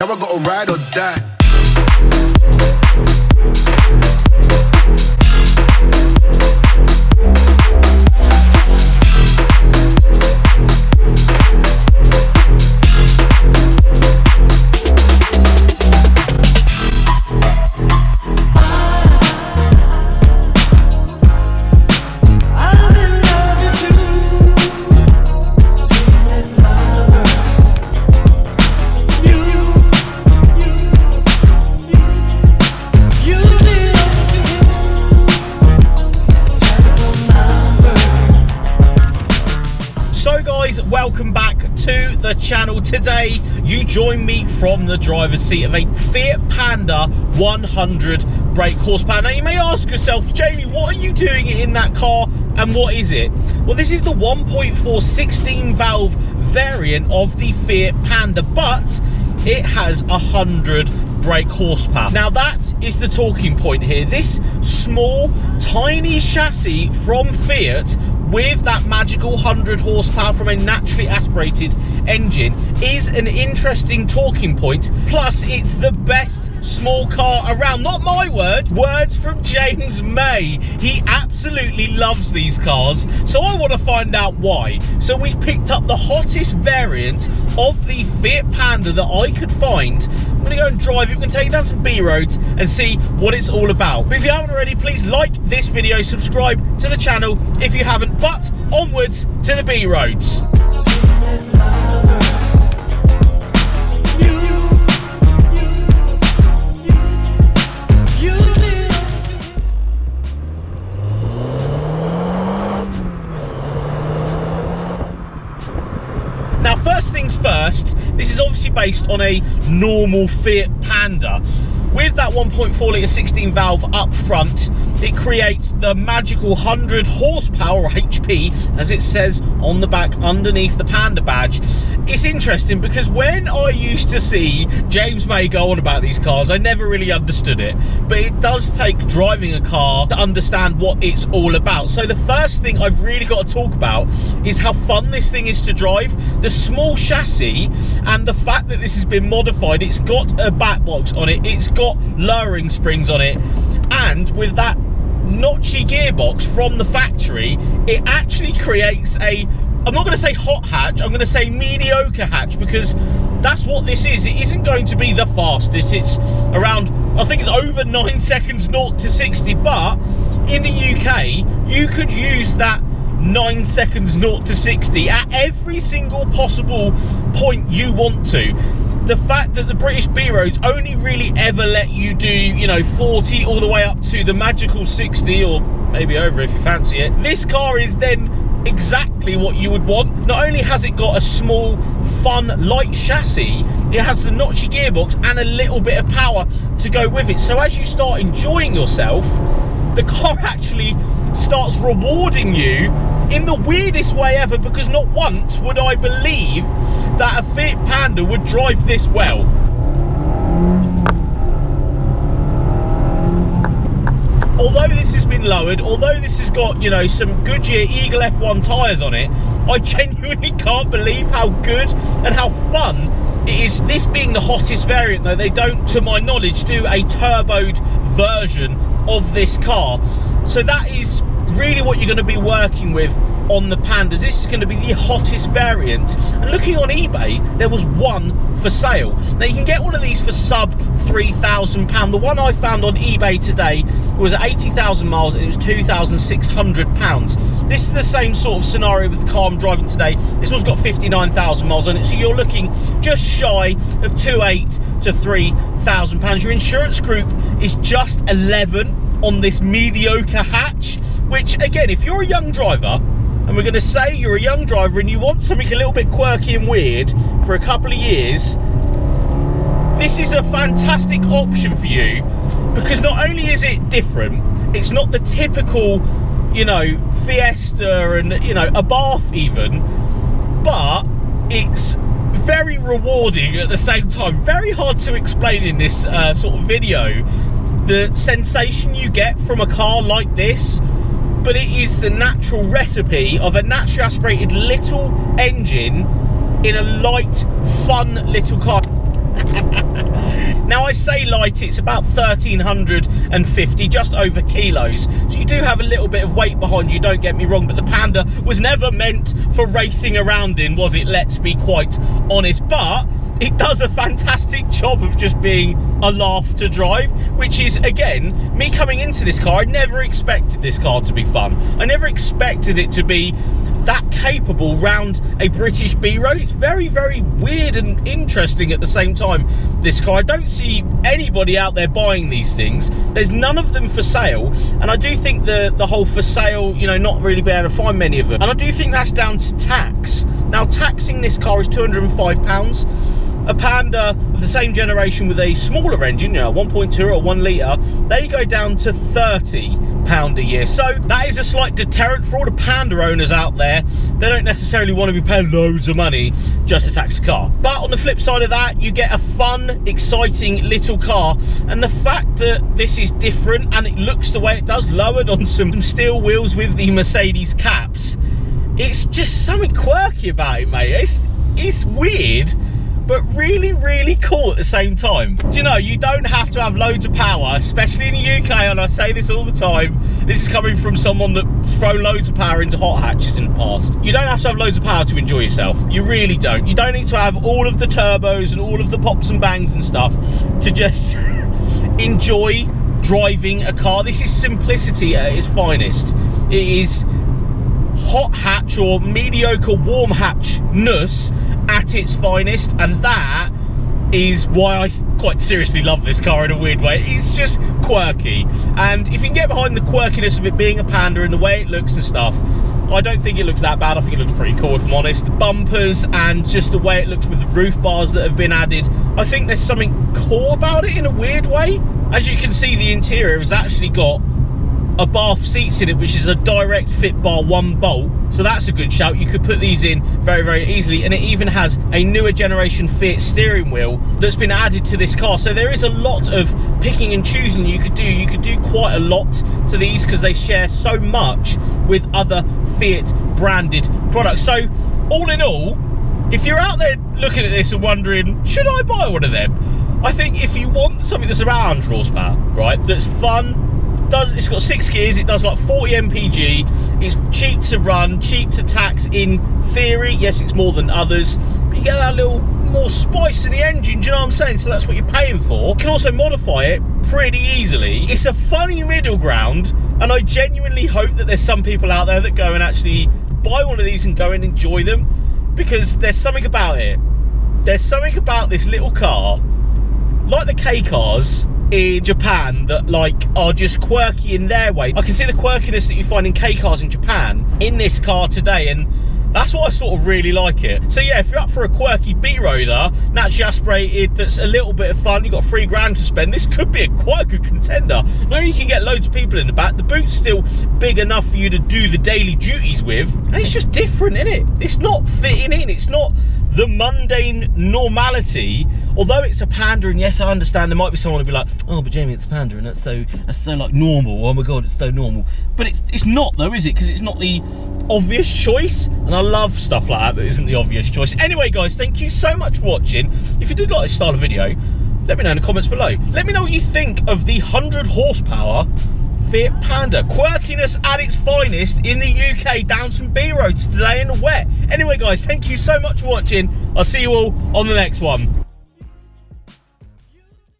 Now I gotta ride or die. Welcome back to the channel. Today you join me from the driver's seat of a Fiat Panda 100 brake horsepower. Now you may ask yourself, Jamie, what are you doing in that car and what is it? Well, this is the 1.4 16 valve variant of the Fiat Panda, but it has 100 brake horsepower. Now that is the talking point here. This small tiny chassis from Fiat with that magical 100 horsepower from a naturally aspirated engine is an interesting talking point. Plus, it's the best small car around. Not my words, words from James May. He absolutely loves these cars, so I want to find out why. So we've picked up the hottest variant of the Fiat Panda that I could find. I'm going to go and drive it. We're going to take it down some B roads and see what it's all about. But if you haven't already, please like this video, subscribe to the channel if you haven't. But onwards to the B roads. Now, first things first, this is obviously based on a normal Fiat Panda. With that 1.4 litre 16 valve up front, it creates the magical 100 horsepower, or HP, as it says on the back underneath the Panda badge. It's interesting because when I used to see James May go on about these cars, I never really understood it. But it does take driving a car to understand what it's all about. So the first thing I've really got to talk about is how fun this thing is to drive. The small chassis and the fact that this has been modified. It's got a back box on it, it's got lowering springs on it, and with that Notchy gearbox from the factory, it actually creates a, I'm not going to say hot hatch, I'm going to say mediocre hatch, because that's what this is. It isn't going to be the fastest. It's around, I think it's over 9 seconds 0 to 60, but in the UK you could use that 9 seconds 0 to 60 at every single possible point you want to. The fact that the British B roads only really ever let you do, you know, 40 all the way up to the magical 60, or maybe over if you fancy it. This car is then exactly what you would want. Not only has it got a small, fun, light chassis, it has the Notchy gearbox and a little bit of power to go with it. So as you start enjoying yourself, the car actually starts rewarding you in the weirdest way ever, because not once would I believe that a Fiat Panda would drive this well. Although this has been lowered, although this has got, you know, some Goodyear Eagle F1 tyres on it, I genuinely can't believe how good and how fun it is. This being the hottest variant though, they don't, to my knowledge, do a turboed version of this car. So that is really what you're going to be working with on the Pandas. This is going to be the hottest variant, and looking on eBay there was one for sale. Now you can get one of these for sub £3,000. The one I found on eBay today was at 80,000 miles and it was £2,600. This is the same sort of scenario with the car I'm driving today. This one's got 59,000 miles on it, so you're looking just shy of £2,800 to £3,000. Your insurance group is just 11 on this mediocre hatch, which again, if you're a young driver, and we're going to say you're a young driver and you want something a little bit quirky and weird for a couple of years, this is a fantastic option for you, because not only is it different, it's not the typical, you know, Fiesta and, you know, a Bath even, but it's very rewarding at the same time. Very hard to explain in this sort of video the sensation you get from a car like this, but it is the natural recipe of a naturally aspirated little engine in a light, fun little car. say light, it's about 1,350, just over kilos. So you do have a little bit of weight behind you, don't get me wrong, but the Panda was never meant for racing around in, was it? Let's be quite honest. But it does a fantastic job of just being a laugh to drive, which is, again, me coming into this car, I never expected this car to be fun. I never expected it to be that capable round a British B road. It's very, very weird and interesting at the same time, this car. I don't see anybody out there buying these things. There's none of them for sale, and I do think the whole for sale, you know, not really being able to find many of them, and I do think that's down to tax. Now, taxing this car is £205. A Panda of the same generation with a smaller engine, you know, 1.2 or 1 litre, they go down to £30 a year. So that is a slight deterrent for all the Panda owners out there. They don't necessarily want to be paying loads of money just to tax a car. But on the flip side of that, you get a fun, exciting little car. And the fact that this is different and it looks the way it does, lowered on some steel wheels with the Mercedes caps, it's just something quirky about it, mate. It's weird, but really, really cool at the same time. Do you know, you don't have to have loads of power, especially in the UK, and I say this all the time. This is coming from someone that thrown loads of power into hot hatches in the past. You don't have to have loads of power to enjoy yourself. You really don't. You don't need to have all of the turbos and all of the pops and bangs and stuff to just enjoy driving a car. This is simplicity at its finest. It is hot hatch or mediocre warm hatch-ness at its finest, and that is why I quite seriously love this car in a weird way. It's just quirky, and if you can get behind the quirkiness of it being a Panda and the way it looks and stuff, I don't think it looks that bad. I think it looks pretty cool, if I'm honest. The bumpers and just the way it looks with the roof bars that have been added, I think there's something cool about it in a weird way. As you can see, the interior has actually got a bath seats in it, which is a direct fit bar 1 bolt, so that's a good shout. You could put these in very, very easily, and it even has a newer generation Fiat steering wheel that's been added to this car. So there is a lot of picking and choosing you could do. You could do quite a lot to these because they share so much with other Fiat branded products. So all in all, if you're out there looking at this and wondering, should I buy one of them? I think if you want something that's about 100 horsepower, right, that's fun, it's got 6 gears, it does like 40 mpg, it's cheap to run, cheap to tax in theory. Yes, it's more than others, but you get that little more spice in the engine, do you know what I'm saying? So that's what you're paying for. You can also modify it pretty easily. It's a funny middle ground, and I genuinely hope that there's some people out there that go and actually buy one of these and go and enjoy them, because there's something about it. There's something about this little car, like the K cars in Japan, that like are just quirky in their way. I can see the quirkiness that you find in K cars in Japan in this car today, and that's why I sort of really like it. So yeah, if you're up for a quirky B-roader, naturally aspirated, that's a little bit of fun, you've got £3 to spend, this could be quite a good contender. Not only you can get loads of people in the back, the boot's still big enough for you to do the daily duties with, and it's just different, isn't it? It's not fitting in, it's not the mundane normality. Although it's a Panda, and yes, I understand there might be someone who'd be like, oh, but Jamie, it's a Panda, and that's so like normal. Oh my god, it's so normal. But it's not though, is it? Because it's not the obvious choice, and I love stuff like that isn't the obvious choice. Anyway, guys, thank you so much for watching. If you did like this style of video, let me know in the comments below. Let me know what you think of the 100 horsepower Fiat Panda. Quirkiness at its finest in the UK, down some B roads today in the wet. Anyway, guys, thank you so much for watching. I'll see you all on the next one.